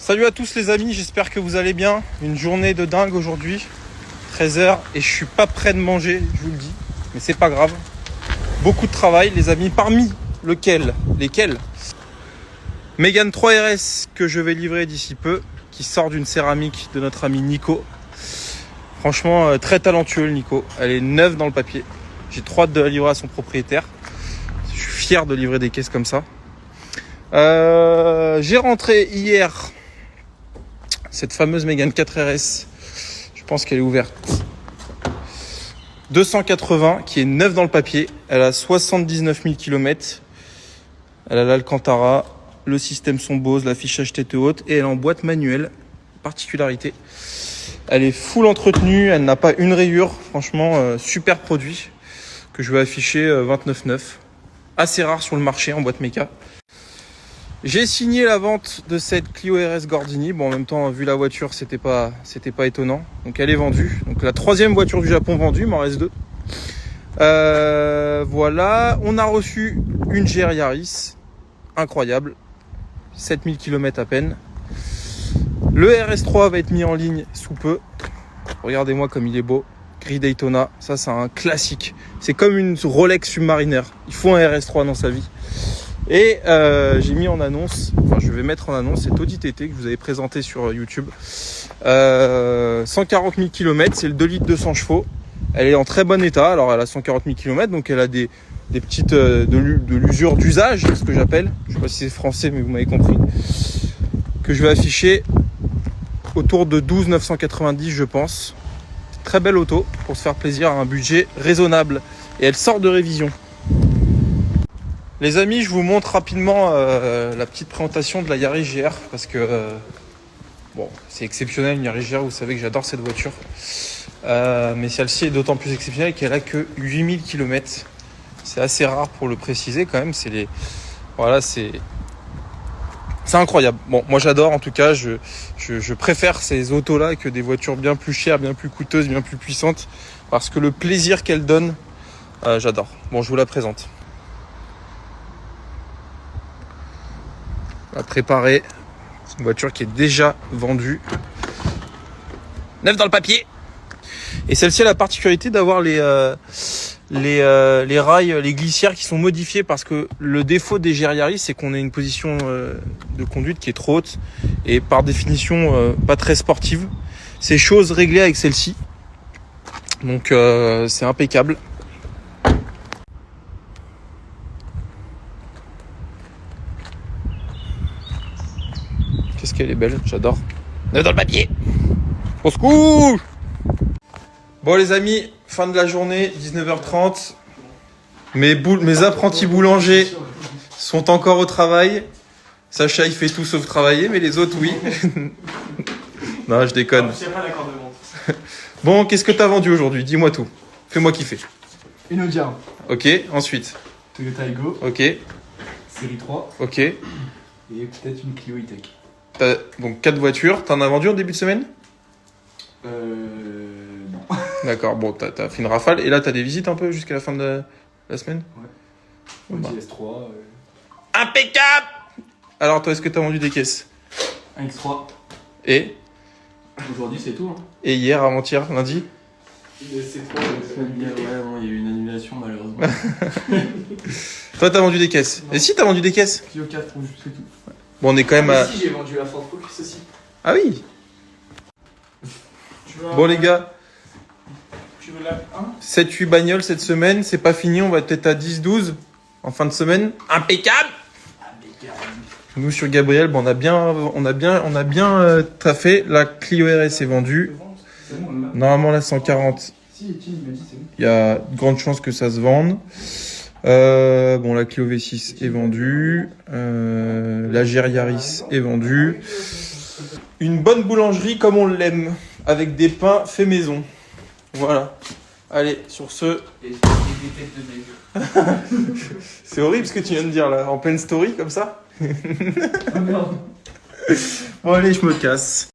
Salut à tous les amis, j'espère que vous allez bien. Une journée de dingue aujourd'hui, 13h, et je suis pas prêt de manger, je vous le dis. Mais c'est pas grave. Beaucoup de travail les amis, parmi lesquels Mégane 3 RS que je vais livrer d'ici peu, qui sort d'une céramique de notre ami Nico. Franchement, très talentueux le Nico. Elle est neuve dans le papier. J'ai trop hâte de la livrer à son propriétaire. Je suis fier de livrer des caisses comme ça. J'ai rentré hier cette fameuse Mégane 4 RS. Je pense qu'elle est ouverte. 280, qui est neuve dans le papier. Elle a 79 000 km. Elle a l'Alcantara, le système son Bose, l'affichage tête haute, et elle est en boîte manuelle. Particularité. Elle est full entretenue, elle n'a pas une rayure. Franchement, super produit que je vais afficher 29,9. Assez rare sur le marché en boîte méca. J'ai signé la vente de cette Clio RS Gordini. Bon, en même temps, vu la voiture, c'était pas étonnant. Donc, elle est vendue. Donc, la troisième voiture du Japon vendue, il m'en reste deux. Voilà. On a reçu une GR Yaris. Incroyable. 7000 km à peine. Le RS3 va être mis en ligne sous peu. Regardez-moi comme il est beau. Gris Daytona. Ça, c'est un classique. C'est comme une Rolex Submariner. Il faut un RS3 dans sa vie. Et j'ai mis en annonce, enfin je vais mettre en annonce cette Audi TT que je vous avais présenté sur YouTube. 140 000 km, c'est le 2 litres 200 chevaux. Elle est en très bon état, alors elle a 140 000 km, donc elle a des petites de l'usure d'usage, ce que j'appelle. Je sais pas si c'est français, mais vous m'avez compris. Que je vais afficher autour de 12 990 je pense. Très belle auto pour se faire plaisir à un budget raisonnable. Et elle sort de révision. Les amis, je vous montre rapidement la petite présentation de la Yaris GR parce que bon, c'est exceptionnel une Yaris GR, vous savez que j'adore cette voiture. Mais celle-ci est d'autant plus exceptionnelle qu'elle a que 8000 km. C'est assez rare pour le préciser quand même, c'est incroyable. Bon, moi j'adore en tout cas, je préfère ces autos-là que des voitures bien plus chères, bien plus coûteuses, bien plus puissantes parce que le plaisir qu'elle donne, j'adore. Bon, je vous la présente. À préparer. C'est une voiture qui est déjà vendue. Neuve dans le papier. Et celle-ci a la particularité d'avoir les rails, les glissières qui sont modifiés parce que le défaut des GR Yaris, c'est qu'on a une position de conduite qui est trop haute et par définition pas très sportive. C'est chose réglée avec celle-ci. Donc c'est impeccable. Qu'est-ce qu'elle est belle, j'adore. Neuve dans le papier. On se couche. Bon les amis, fin de la journée, 19h30. Mes apprentis boulangers sont encore au travail. Sacha il fait tout sauf travailler, mais les autres oui. Non, je déconne. Je sais pas l'accord de vente. Bon, qu'est-ce que t'as vendu aujourd'hui? Dis-moi tout. Fais-moi kiffer. Une Audi A1. Ok, ensuite. Toyota Aygo. Ok, Série 3. ok. Et peut-être une Clio E-Tech. T'as donc 4 voitures. T'en as vendu en début de semaine? Non. D'accord, bon, t'as fait une rafale. Et là, t'as des visites un peu jusqu'à la fin de la semaine? Audi Bah. S3. Impeccable. Alors, toi, est-ce que t'as vendu des caisses? Un X3. Et Aujourd'hui, c'est tout. Hein. Et hier, avant-hier, lundi? Le C3, il y a eu une annulation malheureusement. Toi, t'as vendu des caisses? Non. Et si t'as vendu des caisses? Clio 4 rouge, c'est tout. Bon, on est quand même à... Si, j'ai vendu la Ford Focus aussi. Ah oui. Tu veux Bon, les gars, Tu veux la 1 7-8 bagnoles cette semaine, c'est pas fini, on va peut-être à 10-12 en fin de semaine. Impeccable. Nous sur Gabriel, bon, on a bien taffé. La Clio RS est vendue. C'est bon, là. Normalement la 140, Si, Etienne, il m'a dit c'est bon. il y a de grandes chances que ça se vende. Bon, la Clio V6 est vendue. La GR Yaris est vendue. Une bonne boulangerie comme on l'aime, avec des pains faits maison. Voilà. Allez, sur ce... Et des têtes de nègre. C'est horrible ce que tu viens de dire là, en pleine story comme ça. Ah merde. Bon allez, je me casse.